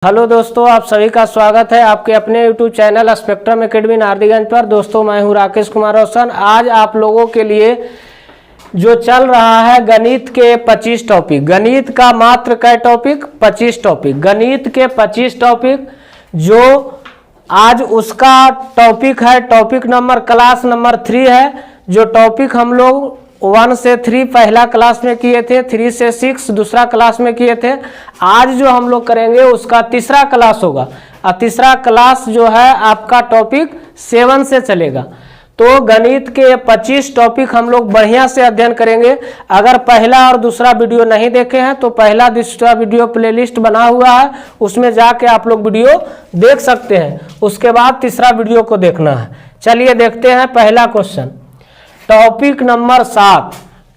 Hello दोस्तों, आप सभी का स्वागत है आपके अपने YouTube channel spectrum academy Nardiganj पर। दोस्तों मैं हूं राकेश कुमार रोशन। आज आप लोगों के लिए जो चल रहा है गणित के 25 टॉपिक, गणित का मात्र कै टॉपिक 25 टॉपिक, गणित के 25 टॉपिक जो आज उसका टॉपिक है, टॉपिक नंबर क्लास नंबर 3 है। जो टॉपिक हम लोग 1 से 3 पहला क्लास में किए थे, 3 से 6 दूसरा क्लास में किए थे। आज जो हम लोग करेंगे उसका तीसरा क्लास होगा और तीसरा क्लास जो है आपका टॉपिक 7 से चलेगा। तो गणित के 25 टॉपिक हम लोग बढ़िया से अध्ययन करेंगे। अगर पहला और दूसरा वीडियो नहीं देखे हैं तो पहला दूसरा वीडियो प्लेलिस्ट बना हुआ है, उसमें जाके आप लोग वीडियो देख सकते हैं। उसके बाद तीसरा वीडियो को देखना है। चलिए देखते हैं पहला question. Topic number 7,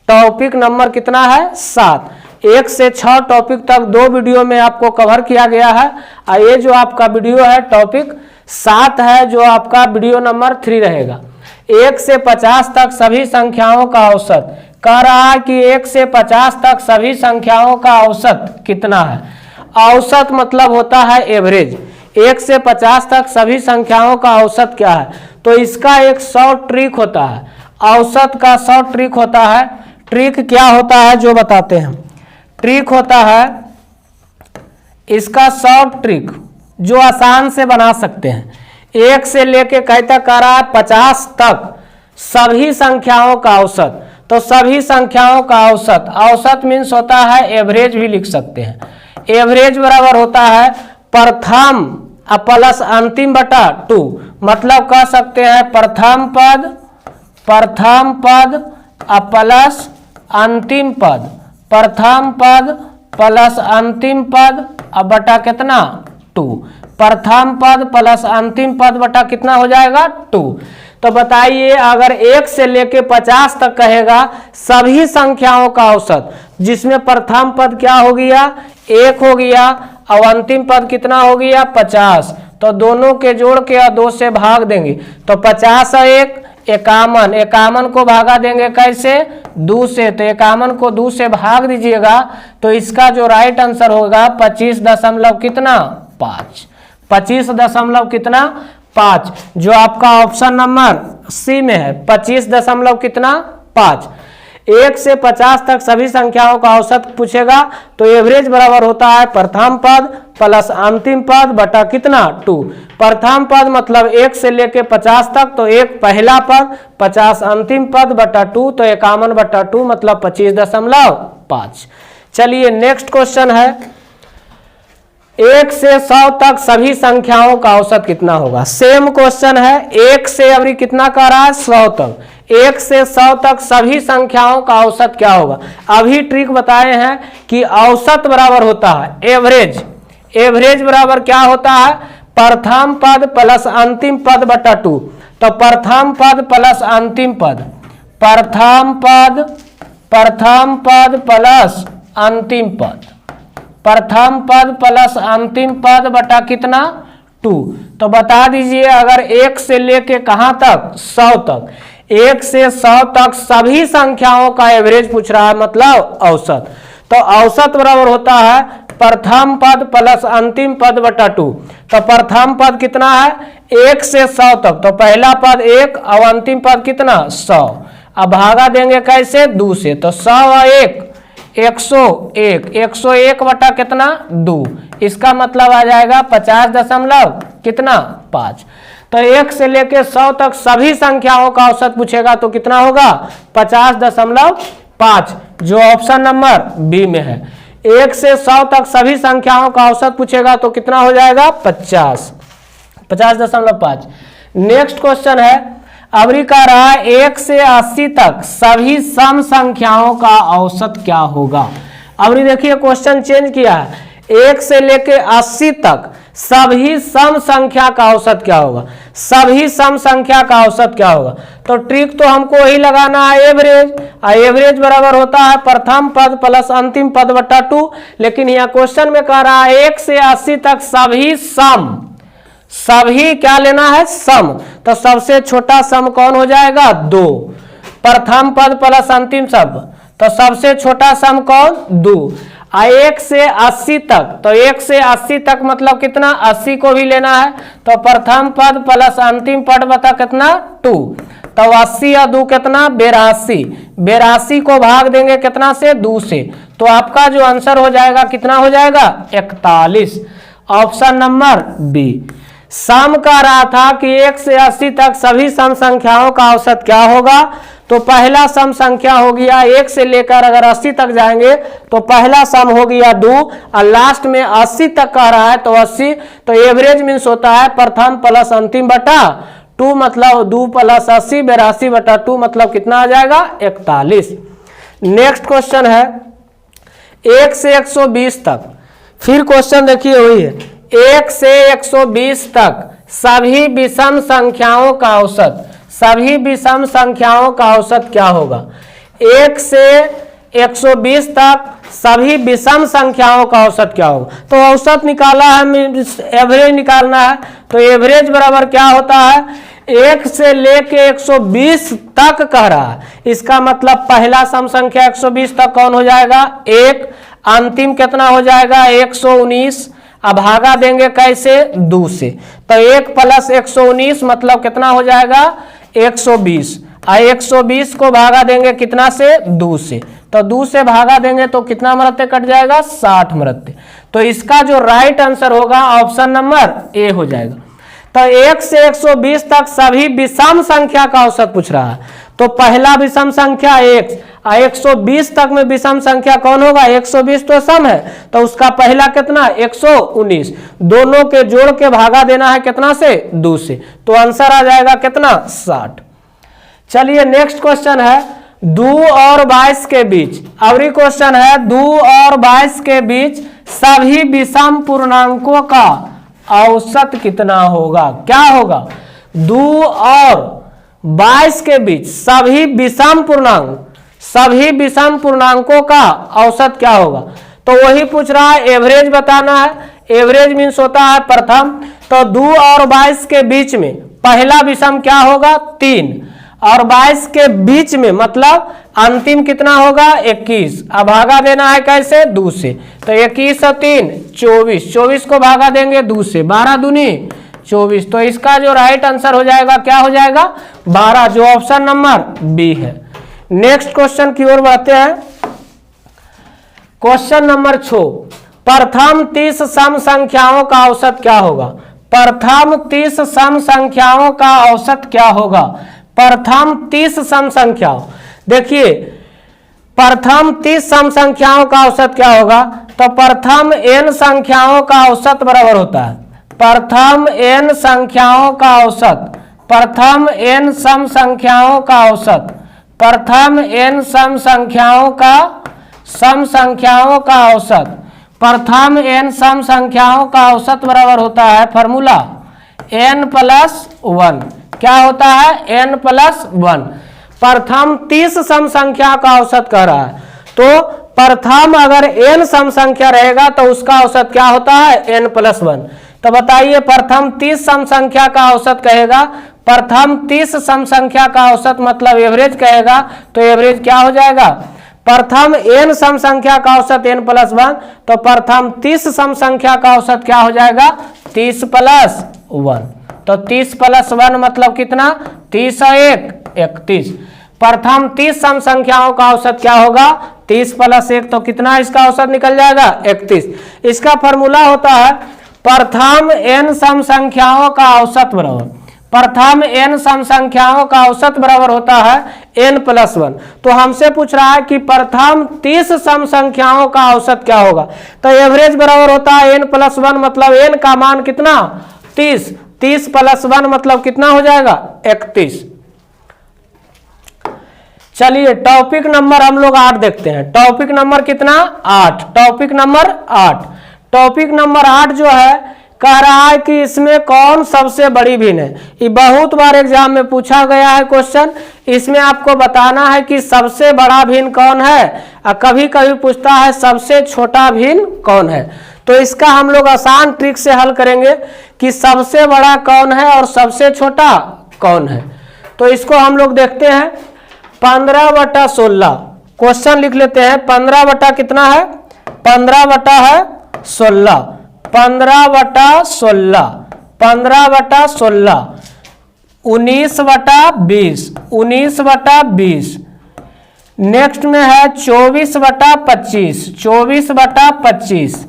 topic number कितना है 7। 1 से 6 टॉपिक तक 2 वीडियो में आपको कवर किया गया है और ये जो आपका वीडियो है टॉपिक 7 है, जो आपका वीडियो नंबर 3 रहेगा। 1 से 50 तक सभी संख्याओं का औसत कह रहा है कि 1 से 50 तक सभी संख्याओं का औसत कितना है। औसत मतलब होता है एवरेज। 1 से 50 तक सभी संख्याओं का औसत क्या है, तो इसका एक शॉर्ट ट्रिक होता है। औसत का शॉर्ट ट्रिक होता है। ट्रिक क्या होता है जो बताते हैं। ट्रिक होता है इसका शॉर्ट ट्रिक जो आसान से बना सकते हैं। 1 से लेके कहीं तक आ रहा है 50 तक सभी संख्याओं का औसत, तो सभी संख्याओं का औसत, औसत मीन्स होता है एवरेज भी लिख सकते हैं। एवरेज बराबर होता है प्रथम प्लस अंतिम बटा 2, मतलब कह सकते हैं प्रथम पद प्लस अंतिम पद, प्रथम पद प्लस अंतिम पद अब बटा कितना 2। प्रथम पद प्लस अंतिम पद बटा कितना हो जाएगा 2। तो बताइए अगर 1 से लेके 50 तक कहेगा सभी संख्याओं का औसत, जिसमें प्रथम पद क्या हो गया 1 हो गया और अंतिम पद कितना हो गया 50, तो दोनों के जोड़ के 2 से भाग देंगे तो 50 और 1 51, 51 को भागा देंगे कैसे 2 से, तो 51 को 2 से भाग दीजिएगा तो इसका जो राइट आंसर होगा 25 दशमलव कितना 5, 25 दशमलव कितना 5, जो आपका ऑप्शन नंबर सी में है 25 दशमलव कितना 5। 1 से 50 तक सभी संख्याओं का औसत पूछेगा तो एवरेज बराबर होता है प्रथम पद प्लस अंतिम पद बटा कितना 2। प्रथम पद मतलब 1 से लेके 50 तक, तो 1 पहला पद 50 अंतिम पद बटा 2, तो 51 बटा 2 मतलब 25.5। चलिए नेक्स्ट क्वेश्चन है। 1 से 100 तक सभी संख्याओं का औसत कितना होगा। सेम क्वेश्चन है। 1 से अभी कितना कह रहा है 100 तक, 1 से 100 तक सभी संख्याओं का औसत क्या होगा। अभी ट्रिक बताए हैं कि औसत बराबर होता है एवरेज। एवरेज बराबर क्या होता है प्रथम पद प्लस अंतिम पद बटा 2, तो प्रथम पद प्लस अंतिम पद, प्रथम पद प्लस अंतिम पद, प्रथम पद प्लस अंतिम पद बटा कितना 2। तो बता दीजिए अगर 1 से लेके कहां तक 100 तक, 1 से 100 तक सभी संख्याओं का एवरेज पूछ रहा है मतलब औसत, तो औसत बराबर होता है प्रथम पद प्लस अंतिम पद बटा 2। तो प्रथम पद कितना है 1 से 100 तक, तो पहला पद 1 और अंतिम पद कितना 100, अब भागा देंगे कैसे 2 से, तो 100 और 1 101, 101 बटा कितना 2, इसका मतलब आ जाएगा 50 दशमलव कितना 5। तो 1 से लेके 100 तक सभी संख्याओं का औसत पूछेगा तो कितना होगा 50.5, जो ऑप्शन नंबर बी में है। 1 से 100 तक सभी संख्याओं का औसत पूछेगा तो कितना हो जाएगा 50.5। नेक्स्ट क्वेश्चन है। अबरी कह रहा है 1 से 80 तक सभी सम संख्याओं का औसत क्या होगा। अबरी देखिए क्वेश्चन चेंज किया है। 1 से लेके 80 तक सभी सम संख्या का औसत क्या होगा, सभी सम संख्या का औसत क्या होगा। तो ट्रिक तो हमको वही लगाना है एवरेज, और एवरेज बराबर होता है प्रथम पद प्लस अंतिम पद बटा 2। लेकिन यहाँ क्वेश्चन में कह रहा है 1 से 80 तक सभी सम, सभी क्या लेना है सम, तो सबसे छोटा सम कौन हो जाएगा 2। प्रथम पद प्लस अंतिम सब, तो सबसे छोटा सम कौन 2। 1 से 80 तक, तो 1 से 80 तक मतलब कितना, 80 को भी लेना है, तो प्रथम पद प्लस अंतिम पद बता कितना 2, तो 80 या 2 कितना 82, 82 को भाग देंगे कितना से 2 से, तो आपका जो आंसर हो जाएगा कितना हो जाएगा 41, ऑप्शन नंबर बी। सम कह रहा था कि 1 से 80 तक सभी सम संख्याओं का औसत क्या होगा, तो पहला सम संख्या हो गया 1 से लेकर अगर 80 तक जाएंगे तो पहला सम हो गया 2, और लास्ट में 80 तक कह रहा है तो 80, तो एवरेज मीन्स होता है प्रथम प्लस अंतिम बटा 2, मतलब 2 प्लस 80 82 बटा 2 मतलब कितना आ जाएगा 41। नेक्स्ट क्वेश्चन है 1 से 120 तक, फिर क्वेश्चन देखिए वही है, 1 से 120 तक सभी विषम संख्याओं का औसत, सभी विषम संख्याओं का औसत क्या होगा। 1 से 120 तक सभी विषम संख्याओं का औसत क्या होगा, तो औसत निकाला है, एवरेज निकालना है, तो एवरेज बराबर क्या होता है 1 से लेके 120 तक कह रहा है, इसका मतलब पहला सम संख्या 120 तक कौन हो जाएगा 1, अंतिम कितना हो जाएगा 119, अब भागा देंगे कैसे 2 से, तो 1 प्लस 119 मतलब कितना हो जाएगा 120, और 120 को भागा देंगे कितना से 2 से, तो 2 से भागा देंगे तो कितना मरते कट जाएगा 60 मरते, तो इसका जो राइट आंसर होगा ऑप्शन नंबर ए हो जाएगा। तो 1 से 120 तक सभी विषम संख्या का औसत पूछ रहा है, तो पहला विषम संख्या 1, 120 तक में विषम संख्या कौन होगा 120 तो सम है, तो उसका पहला कितना 119, दोनों के जोड़ के भागा देना है कितना से 2 से, तो आंसर आ जाएगा कितना 60। चलिए नेक्स्ट क्वेश्चन है 2 और 22 के बीच, अगली क्वेश्चन है 2 और 22 के बीच सभी विषम पूर्णांकों का औसत कितना होगा, क्या होगा 2 और 22 के बीच सभी विषम पूर्णांक, सभी विषम पूर्णांकों का औसत क्या होगा, तो वही पूछ रहा है, एवरेज बताना है, एवरेज मीन्स होता है प्रथम, तो 2 और 22 के बीच में पहला विषम क्या होगा 3, और 22 के बीच में मतलब अंतिम कितना होगा 21, अब भागा देना है कैसे 2 से, तो 21 और 3 24, 24 को भागा देंगे 2 से, 12 दूनी 24, तो इसका जो राइट आंसर हो जाएगा क्या हो जाएगा 12, जो ऑप्शन नंबर बी है। नेक्स्ट क्वेश्चन की ओर बढ़ते हैं, क्वेश्चन नंबर 6, प्रथम 30 सम संख्याओं का औसत क्या होगा, प्रथम 30 सम संख्याओं का औसत क्या होगा, प्रथम 30 सम संख्याओं, देखिए प्रथम 30 सम संख्याओं का औसत क्या होगा, तो प्रथम n संख्याओं का औसत बराबर होता है, प्रथम n संख्याओं का औसत, प्रथम n सम संख्याओं का औसत, प्रथम n सम संख्याओं का सम संख्याओं का औसत, प्रथम n सम संख्याओं का औसत बराबर होता है फॉर्मूला n प्लस 1, क्या होता है n प्लस 1, प्रथम 30 सम संख्या का औसत कह रहा है, तो प्रथम अगर n सम संख्या रहेगा तो उसका औसत क्या होता है n प्लस 1, तो बताइए प्रथम 30 सम संख्या का औसत कहेगा, प्रथम 30 सम संख्या का औसत मतलब एवरेज कहेगा, तो एवरेज क्या हो जाएगा, प्रथम n सम संख्या का औसत n प्लस 1, तो प्रथम 30 सम संख्या का औसत क्या हो जाएगा 30 प्लस 1, तो 30 प्लस 1 मतलब कितना 30 और 1 31, प्रथम 30 सम संख्याओं का औसत क्या होगा 30 प्लस 1, तो कितना इसका औसत निकल जाएगा 31। इसका फॉर्मूला होता है प्रथम n सम संख्याओं का औसत बराबर, प्रथम n सम संख्याओं का औसत बराबर होता है n प्लस 1, तो हमसे पूछ रहा है कि प्रथम 30 सम संख्याओं का औसत क्या होगा, तो एवरेज बराबर होता है n प्लस 1, मतलब n का मान कितना 30, 30 प्लस 1 मतलब कितना हो जाएगा 31। चलिए टॉपिक नंबर हम लोग 8 देखते हैं, टॉपिक नंबर कितना 8, टॉपिक नंबर 8, टॉपिक नंबर 8 जो है कह रहा है कि इसमें कौन सबसे बड़ी भिन्न है, ये बहुत बार एग्जाम में पूछा गया है क्वेश्चन, इसमें आपको बताना है कि सबसे बड़ा भिन्न कौन है, और कभी कभी पूछता है सबसे छोटा भिन्न कौन है, तो इसका हम लोग आसान ट्रिक से हल करेंगे कि सबसे बड़ा कौन है और सबसे छोटा कौन है। तो इसको हम लोग देखते हैं 15/16, क्वेश्चन लिख लेते हैं 15 बटा कितना है 15/16, 15/16, 15/16, 19/20, 19/20। नेक्स्ट में है 24/25, 24/25,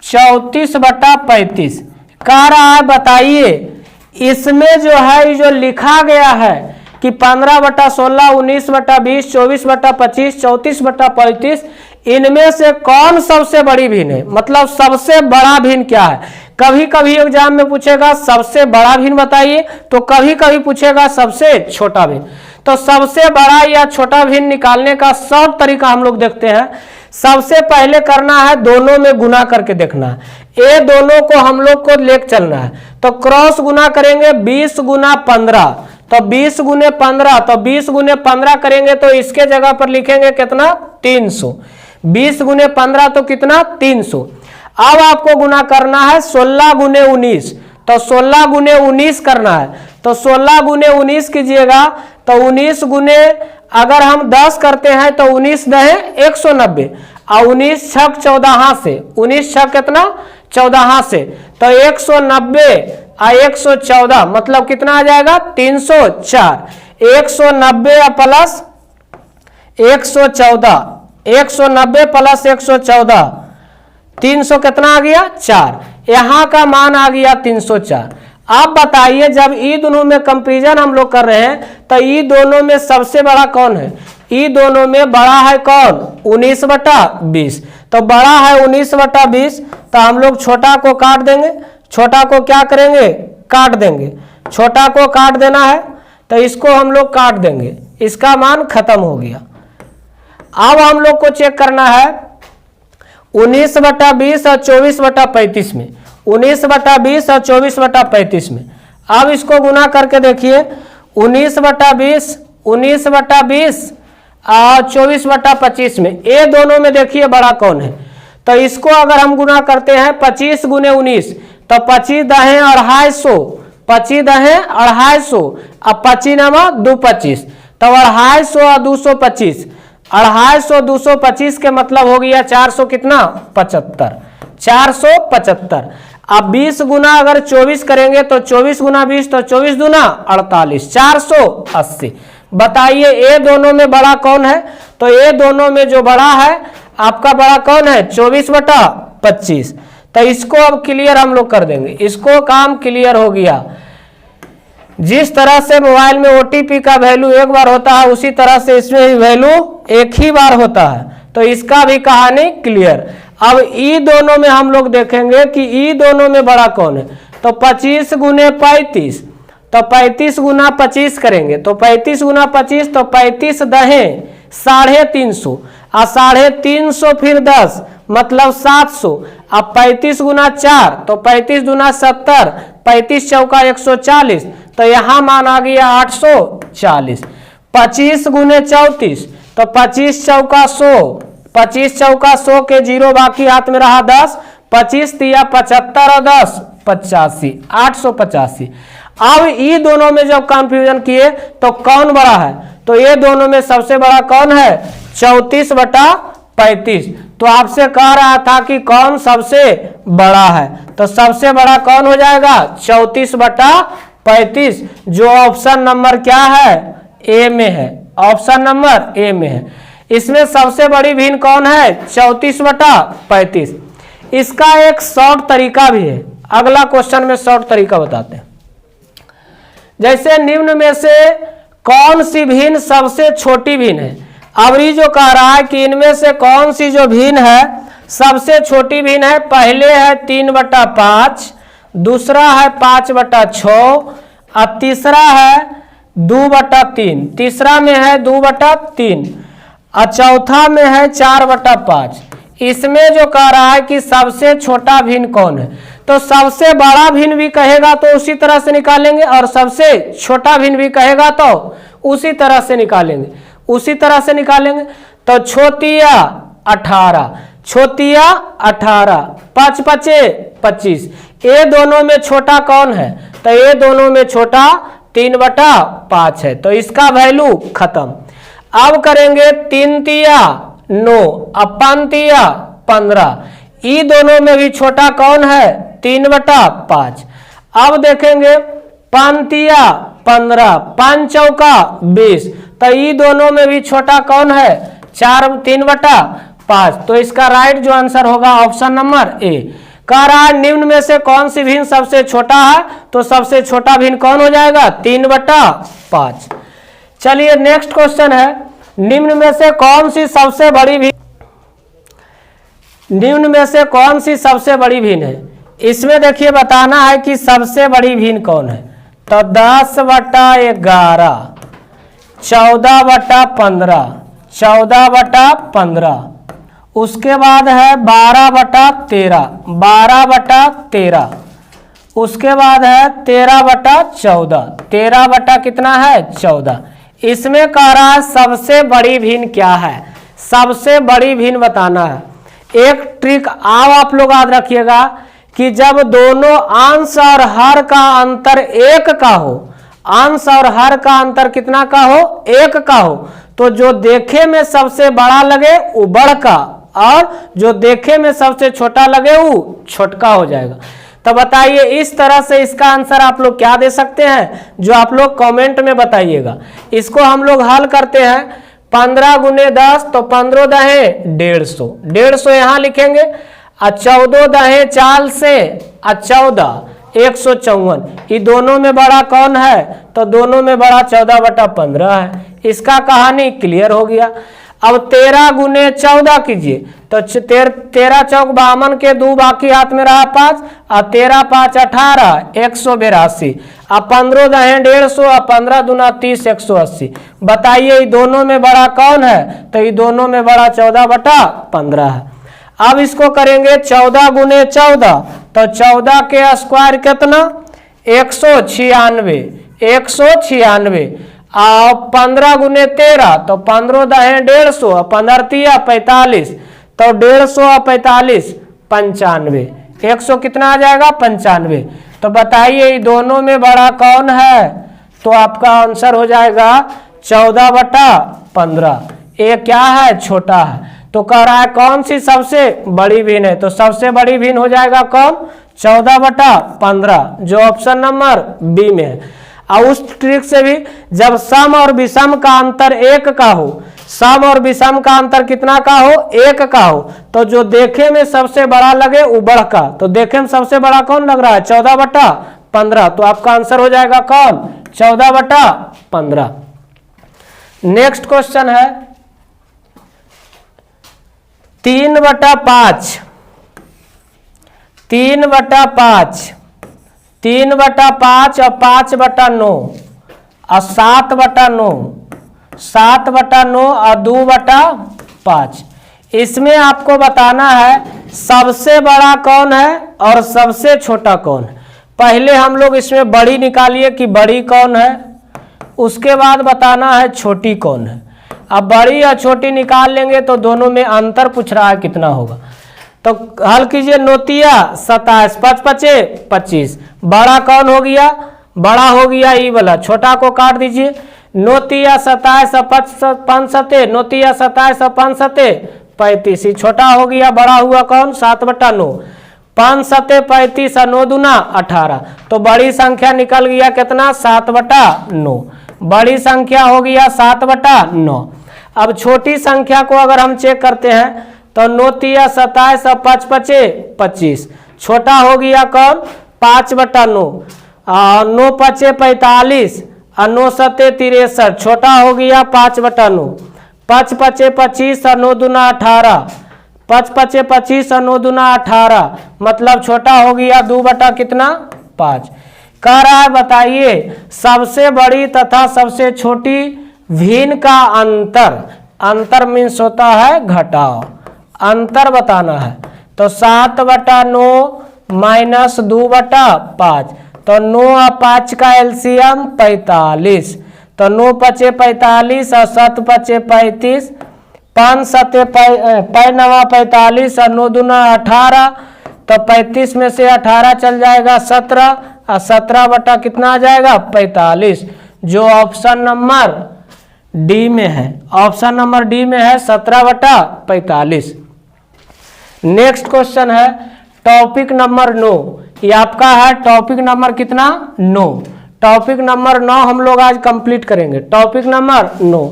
34/35। कह रहा है बताइए इसमें जो है जो लिखा गया है कि 15/16, 19/20, 24/25, 34/35, इनमें से कौन सबसे बड़ी भिन्न है, मतलब सबसे बड़ा भिन्न क्या है। कभी कभी एग्जाम में पूछेगा सबसे बड़ा भिन्न बताइए, तो कभी कभी पूछेगा सबसे छोटा भिन्न। तो सबसे बड़ा या छोटा भिन्न निकालने का शॉर्ट तरीका हम लोग देखते हैं। सबसे पहले करना है दोनों में गुना करके देखना है। ये दोनों को हम लोग को लेके चलना है, तो क्रॉस गुना करेंगे 20 × 15, तो 20 × 15, तो 20 × 15 करेंगे तो इसके जगह पर लिखेंगे कितना 300। 20 × 15 तो कितना 300। अब आपको गुना करना है 16 × 19, तो 16 × 19 करना है, तो 16 × 19 कीजिएगा तो 19 गुने अगर हम 10 करते हैं तो 19 दहे 190 और 19 छक 14 से, 19 छक कितना 14 से, तो 190 और 114 मतलब कितना आ जाएगा 304। 190 प्लस 114, 190 प्लस 114, 300 कितना आ गया 4। यहाँ का मान आ गया 304। आप बताइए जब ई दोनों में कंपैरिजन हम लोग कर रहे हैं तो ई दोनों में सबसे बड़ा कौन है। ई दोनों में बड़ा है कौन 19/20, तो बड़ा है 19/20, तो हम लोग छोटा को काट देंगे। छोटा को क्या करेंगे काट देंगे, छोटा को काट देना है तो इसको हम लोग काट देंगे, इसका मान खत्म हो गया। अब हम लोग को चेक करना है 19/20 और 24/35 में, 19/20 और 24/35 में। अब इसको गुना करके देखिए 19/20, 19/20 और 24/25 में, ये दोनों में देखिए बड़ा कौन है। तो इसको अगर हम गुना करते हैं 25 × 19, तो 25 दहे 250, 25 दहे 250, अब 25 नमा 225, तो 250 और 225, 250 225 के मतलब हो गया 400 कितना 75, 475। अब 20 गुना अगर 24 करेंगे तो 24 × 20, तो 24 दूना 48, 480। बताइए ये दोनों में बड़ा कौन है, तो ये दोनों में जो बड़ा है आपका बड़ा कौन है 24/25। तो इसको अब क्लियर हम लोग कर देंगे, इसको काम क्लियर हो गया। जिस तरह से मोबाइल में OTP का वैल्यू एक बार होता है उसी तरह से इसमें भी वैल्यू एक ही बार होता है, तो इसका भी कहानी क्लियर। अब ई दोनों में हम लोग देखेंगे कि ई दोनों में बड़ा कौन है, तो 25 × 35, तो 35 × 25 करेंगे, तो 35 × 25, तो 35 दहे 350 और 350 फिर 10 मतलब 700। अब 35 × 4, तो 35 दूना 70, 35 चौका 140, तो यहाँ मान आ गया 840। 25 × 34, तो 25 चौका 100, 25 चौका 100 के जीरो बाकी हाथ में रहा 10, 25 तिया 75 और 10 85, 885। अब ये दोनों में जब कंफ्यूजन किए तो कौन बड़ा है, तो ये दोनों में सबसे बड़ा कौन है 34/35। तो आपसे कह रहा था कि कौन सबसे बड़ा है, तो सबसे बड़ा कौन हो जाएगा 34/35, जो ऑप्शन नंबर क्या है ए में है, ऑप्शन नंबर ए में है। इसमें सबसे बड़ी भिन्न कौन है 34/35। इसका एक शॉर्ट तरीका भी है, अगला क्वेश्चन में शॉर्ट तरीका बताते हैं। जैसे निम्न में से कौन सी भिन्न सबसे छोटी भिन्न है। अब ये जो कह रहा है कि इनमें से कौन सी जो भिन्न है सबसे छोटी भिन्न है, पहले है 3/5, दूसरा है 5/6 और तीसरा है 2/3, तीसरा में है 2/3 और चौथा में है 4/5। इसमें जो कह रहा है कि सबसे छोटा भिन्न कौन है, तो सबसे बड़ा भिन्न भी कहेगा तो उसी तरह से निकालेंगे और सबसे छोटा भिन्न भी कहेगा तो उसी तरह से निकालेंगे, उसी तरह से निकालेंगे। तो छोतिया 18, छोतिया 18, 5 5 25। ये दोनों में छोटा कौन है, तो ये दोनों में छोटा 3/5 है, तो इसका वैल्यू खत्म। अब करेंगे 3 तिया 9, अब पंतिया 15, ई दोनों में भी छोटा कौन है 3/5। अब देखेंगे पंतिया 15, 5 चौका 20, तो ई दोनों में भी छोटा कौन है 3/5। तो इसका राइट जो आंसर होगा ऑप्शन नंबर ए। कह रहा है निम्न में से कौन सी भिन्न सबसे छोटा है, तो सबसे छोटा भिन्न कौन हो जाएगा 3/5। चलिए नेक्स्ट क्वेश्चन है, निम्न में से कौन सी सबसे बड़ी भिन्न, निम्न में से कौन सी सबसे बड़ी भिन्न है। इसमें देखिए बताना है कि सबसे बड़ी भिन्न कौन है, तो 10/11, 14/15, 14/15, उसके बाद है 12/13, 12/13, उसके बाद है 13/14, 13 कितना है 14। इसमें कह रहा है सबसे बड़ी भिन्न क्या है, सबसे बड़ी भिन्न बताना है। एक ट्रिक आप लोग याद रखिएगा कि जब दोनों अंश और हर का अंतर 1 का हो, अंश और हर का अंतर कितना का हो 1 का हो, तो जो देखे में सबसे बड़ा लगे वो बड़ का, और जो देखे में सबसे छोटा लगे वो छोटका हो जाएगा। तो बताइए इस तरह से इसका आंसर आप लोग क्या दे सकते हैं, जो आप लोग कमेंट में बताइएगा। इसको हम लोग हल करते हैं, 15 × 10 तो 15 दहे 150, 150 यहाँ लिखेंगे, और 14 दहे 4 से 14, 154। ये दोनों में बड़ा कौन है, तो दोनों में बड़ा 14/15 है। इसका कहानी क्लियर हो गया। अब 13 × 14 कीजिए, तो 13 चौक 52 के 2 बाकी हाथ में रहा 5, और 13 5 18, 182, अब 15 दहे 150, और 15 दूना 30, 180। बताइए ये दोनों में बड़ा कौन है, तो ये दोनों में बड़ा 14/15 है। अब इसको करेंगे 14 × 14, तो 14 के स्क्वायर कितना 196, 196, और 15 × 13 तो 15 दहे 150, 15 तिया 45, तो 150 और 45 95, 100 कितना आ जाएगा 95। तो बताइए ये दोनों में बड़ा कौन है, तो आपका आंसर हो जाएगा 14/15। ये क्या है छोटा है। तो कह रहा है कौन सी सबसे बड़ी भिन्न है, तो सबसे बड़ी भिन्न हो जाएगा कौन 14/15, जो ऑप्शन नंबर बी में है। और उस ट्रिक से भी जब सम और विषम का अंतर 1 का हो, सम और विषम का अंतर कितना का हो 1 का हो, तो जो देखे में सबसे बड़ा लगे वो बड़ का, तो देखे में सबसे बड़ा कौन लग रहा है 14/15। तो आपका आंसर हो जाएगा कौन 14/15। नेक्स्ट क्वेश्चन है 3/5, 3/5, 3/5 और 5/9 और 7/9, 7/9 और 2/5। इसमें आपको बताना है सबसे बड़ा कौन है और सबसे छोटा कौन है। पहले हम लोग इसमें बड़ी निकालिए कि बड़ी कौन है, उसके बाद बताना है छोटी कौन है। अब बड़ी या छोटी निकाल लेंगे तो दोनों में अंतर पूछ रहा है कितना होगा। तो हल कीजिए, नोतिया 27, 5 5 25, बड़ा कौन हो गया, बड़ा हो गया ई वाला, छोटा को काट दीजिए। नोतिया 27 और 5 7, नोतिया 27 और 5 7 35, छोटा हो गया, बड़ा हुआ कौन 7/9, 5 7 35 और 9 दूना 18। तो बड़ी संख्या निकल गया कितना 7/9, बड़ी संख्या हो गया 7/9। अब छोटी संख्या को अगर हम चेक करते हैं तो नोतिया 27 और 5 5 25, छोटा हो गया कौन 5/9, 9 5 45 और 9 7 63, छोटा हो गया 5/9, 5 5 25 और 9 दूना 18, 5 5 25 और 9 दूना 18, मतलब छोटा हो गया 2/5। कह रहा है बताइए सबसे बड़ी तथा सबसे छोटी भिन्न का अंतर, अंतर मीन्स होता है घटाव, अंतर बताना है। तो 7/9 माइनस 2/5, तो 9 और 5 का एलसीएम 45, तो 9 5 45 और 7 5 35, 5 7 9 45 और 9 दूना 18, तो 35 में से 18 चल जाएगा 17, और 17 बटा कितना आ जाएगा 45, जो ऑप्शन नंबर डी में है, ऑप्शन नंबर डी में है 17/45। नेक्स्ट क्वेश्चन है टॉपिक नंबर 9, ये आपका है टॉपिक नंबर कितना 9। टॉपिक नंबर 9 हम लोग आज कंप्लीट करेंगे। टॉपिक नंबर 9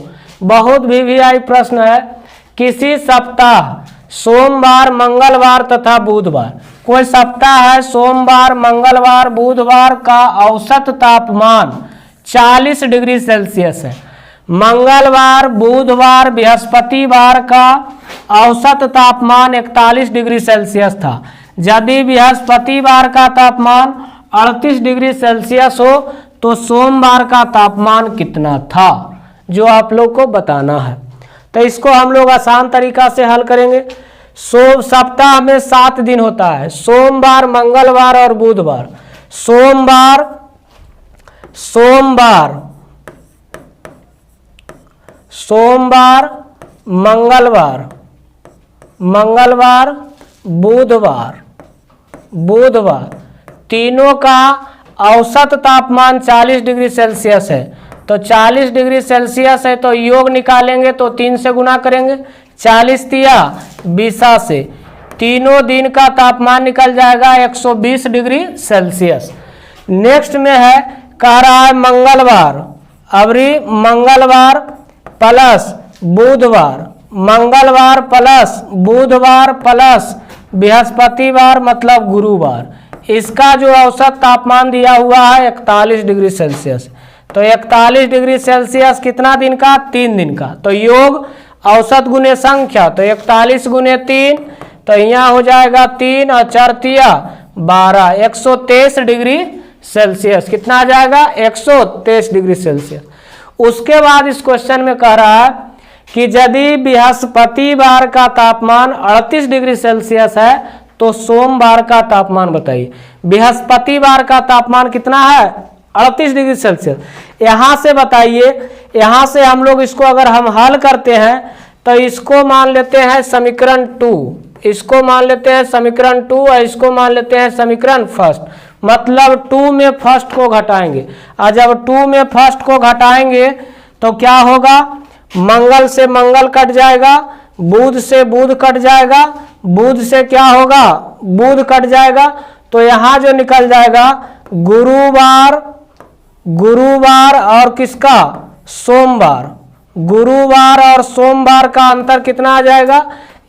बहुत वीवीआई प्रश्न है। किसी सप्ताह सोमवार, मंगलवार तथा बुधवार, कोई सप्ताह है सोमवार, मंगलवार, बुधवार का औसत तापमान 40 डिग्री सेल्सियस है। मंगलवार, बुधवार, बृहस्पतिवार का औसत तापमान 41 डिग्री सेल्सियस था। यदि बृहस्पतिवार का तापमान 38 डिग्री सेल्सियस हो तो सोमवार का तापमान कितना था, जो आप लोग को बताना है। तो इसको हम लोग आसान तरीका से हल करेंगे। सप्ताह में 7 दिन होता है, सोमवार, मंगलवार और बुधवार। सोमवार, मंगलवार, बुधवार तीनों का औसत तापमान 40 डिग्री सेल्सियस है। तो 40 डिग्री सेल्सियस है तो योग निकालेंगे तो 3 से गुना करेंगे, 40 तिया 20 से तीनों दिन का तापमान निकल जाएगा 120 डिग्री सेल्सियस। नेक्स्ट में है कह रहा है मंगलवार, अबरी मंगलवार प्लस बुधवार, मंगलवार प्लस बुधवार प्लस बृहस्पतिवार मतलब गुरुवार, इसका जो औसत तापमान दिया हुआ है 41 डिग्री सेल्सियस। तो 41 डिग्री सेल्सियस कितना दिन का, 3 दिन का। तो योग औसत गुने संख्या, तो 41 गुने 3, तो यहाँ हो जाएगा 3 और 4 तिया 12, 123 डिग्री सेल्सियस। कितना आ जाएगा 123 डिग्री सेल्सियस। उसके बाद इस क्वेश्चन में कह रहा है कि यदि बृहस्पतिवार का तापमान 38 डिग्री सेल्सियस है तो सोमवार का तापमान बताइए। बृहस्पतिवार का तापमान कितना है 38 डिग्री सेल्सियस। यहाँ से बताइए, यहाँ से हम लोग इसको अगर हम हल करते हैं तो इसको मान लेते हैं समीकरण 2, इसको मान लेते हैं समीकरण 2 और इसको मान लेते हैं समीकरण फर्स्ट। मतलब 2 में फर्स्ट को घटाएंगे और जब 2 में फर्स्ट को घटाएंगे तो क्या होगा, मंगल से मंगल कट जाएगा, बुध से बुध कट जाएगा, बुध से क्या होगा बुध कट जाएगा। तो यहाँ जो निकल जाएगा गुरुवार और किसका सोमवार, गुरुवार और सोमवार का अंतर कितना आ जाएगा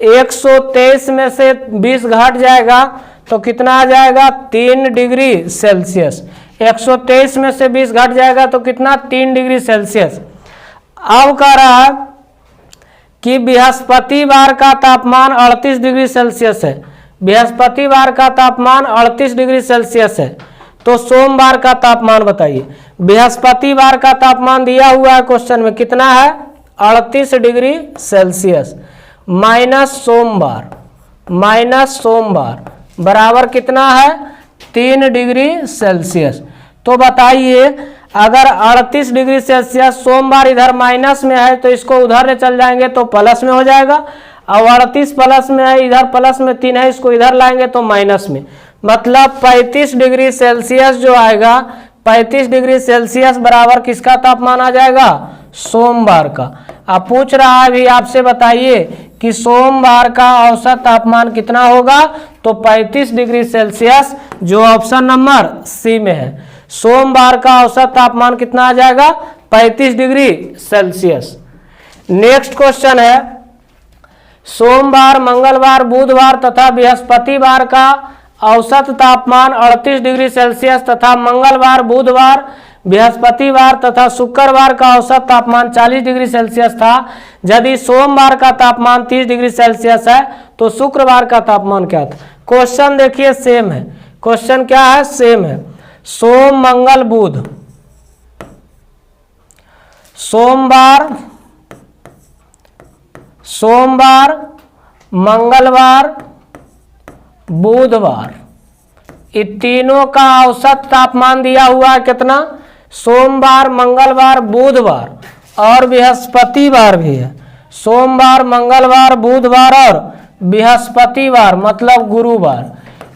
123 में से 20 घट जाएगा तो कितना आ जाएगा 3 डिग्री सेल्सियस। 123 में से 20 घट जाएगा तो कितना 3 डिग्री सेल्सियस। अब कह रहा है कि बृहस्पतिवार का तापमान 38 डिग्री सेल्सियस है, बृहस्पतिवार का तापमान 38 डिग्री सेल्सियस है। तो सोमवार का तापमान बताइए। बृहस्पतिवार का तापमान दिया हुआ है क्वेश्चन में कितना है 38 डिग्री सेल्सियस माइनस सोमवार बराबर कितना है 3 डिग्री सेल्सियस। तो बताइए अगर 38 डिग्री सेल्सियस सोमवार इधर माइनस में है तो इसको उधर ले चल जाएंगे तो प्लस में हो जाएगा, और 38 प्लस में है इधर प्लस में 3 है इसको इधर लाएंगे तो माइनस में, मतलब 35 डिग्री सेल्सियस जो आएगा 35 डिग्री सेल्सियस बराबर किसका तापमान आ जाएगा सोमवार का। अब पूछ रहा है भी आपसे बताइए कि सोमवार का औसत तापमान कितना होगा, तो 35 डिग्री सेल्सियस जो ऑप्शन नंबर सी में है। सोमवार का औसत तापमान कितना आ जाएगा 35 डिग्री सेल्सियस। नेक्स्ट क्वेश्चन है सोमवार, मंगलवार, बुधवार तथा बृहस्पतिवार का औसत तापमान 38 डिग्री सेल्सियस तथा मंगलवार, बुधवार, बृहस्पतिवार तथा शुक्रवार का औसत तापमान 40 डिग्री सेल्सियस था। यदि सोमवार का तापमान 30 डिग्री सेल्सियस है तो शुक्रवार का तापमान क्या था। क्वेश्चन देखिए सेम है, क्वेश्चन क्या है सेम है। सोम मंगल बुध, सोमवार मंगलवार बुधवार ये तीनों का औसत तापमान दिया हुआ है कितना, सोमवार, मंगलवार, बुधवार और बृहस्पतिवार भी है। सोमवार, मंगलवार, बुधवार और बृहस्पतिवार मतलब गुरुवार,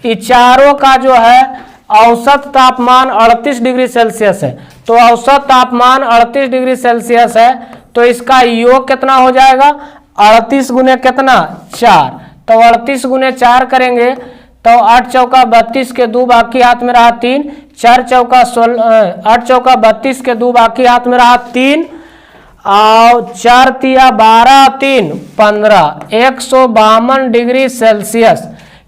ये चारों का जो है औसत तापमान 38 डिग्री सेल्सियस है। तो औसत तापमान 38 डिग्री सेल्सियस है तो इसका योग कितना हो जाएगा 38 गुने कितना 4, तो 38 गुने 4 करेंगे तो 8 चौका 32 के 2 बाकी हाथ में रहा 3, 4 चौका 16, 8 चौका 32 के 2 बाकी हाथ में रहा 3 और 4 तिया 12 3 15, 152 डिग्री सेल्सियस।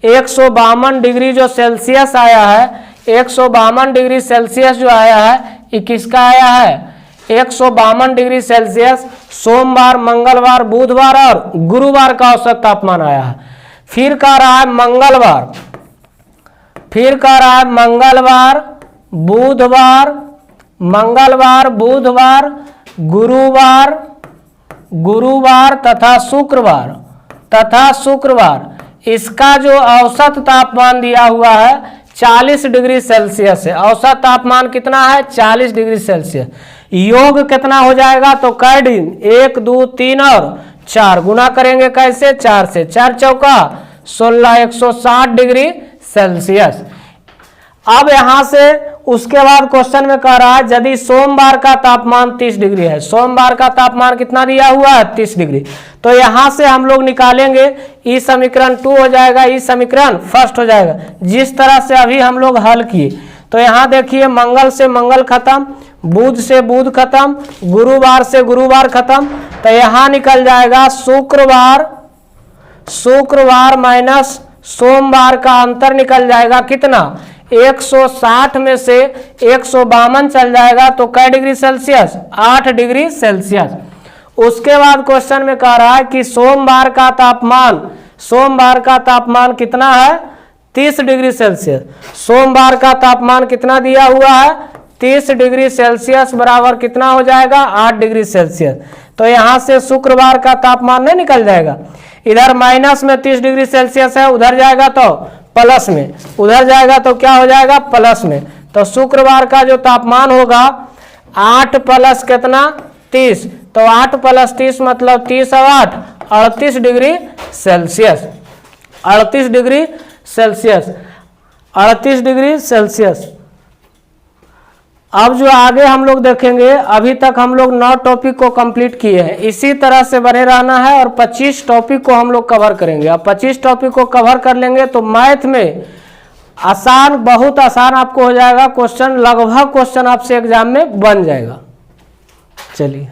152 डिग्री जो सेल्सियस आया है, 152 डिग्री सेल्सियस जो आया है ये किसका आया है 152 डिग्री सेल्सियस सोमवार, मंगलवार, बुधवार और गुरुवार का औसत तापमान आया है। फिर कह रहा है मंगलवार, फिर कह रहा है मंगलवार, बुधवार, मंगलवार, बुधवार, गुरुवार, गुरुवार तथा शुक्रवार इसका जो औसत तापमान दिया हुआ है 40 डिग्री सेल्सियस है। औसत तापमान कितना है 40 डिग्री सेल्सियस। योग कितना हो जाएगा तो कै दिन 1 2 3 और 4 गुना करेंगे कैसे 4 से, 4 चौका 16, 160 डिग्री सेल्सियस। अब यहां से उसके बाद क्वेश्चन में कह रहा है यदि सोमवार का तापमान 30 डिग्री है, सोमवार का तापमान कितना दिया हुआ है 30 डिग्री, तो यहां से हम लोग निकालेंगे ई समीकरण 2 हो जाएगा, ई समीकरण फर्स्ट हो जाएगा जिस तरह से अभी हम लोग हल किए। तो यहां देखिए मंगल से मंगल खत्म, बुध से बुध खत्म, गुरुवार से गुरुवार खत्म, तो यहां निकल जाएगा शुक्रवार माइनस सोमवार का अंतर निकल जाएगा कितना 160 में से 152 चल जाएगा तो कै डिग्री सेल्सियस 8 डिग्री सेल्सियस। उसके बाद क्वेश्चन में कह रहा है कि सोमवार का तापमान कितना है 30 डिग्री सेल्सियस। सोमवार का तापमान कितना दिया हुआ है 30 डिग्री सेल्सियस बराबर कितना हो जाएगा 8 डिग्री सेल्सियस। तो यहां से शुक्रवार का तापमान नहीं निकल जाएगा, इधर माइनस में 30 डिग्री सेल्सियस है, उधर जाएगा तो प्लस में, उधर जाएगा तो क्या हो जाएगा प्लस में। तो शुक्रवार का जो तापमान होगा 8 प्लस कितना 30, तो 8 प्लस 30 मतलब 30 और 8 38 degree Celsius, 38 degree Celsius, 38 degree Celsius. अब जो आगे हम लोग देखेंगे, अभी तक हम लोग 9 टॉपिक को कंप्लीट किए हैं, इसी तरह से बने रहना है और 25 टॉपिक को हम लोग कवर करेंगे। अब 25 टॉपिक को कवर कर लेंगे तो मैथ में आसान, बहुत आसान आपको हो जाएगा क्वेश्चन, लगभग क्वेश्चन आपसे एग्जाम में बन जाएगा। चलिए।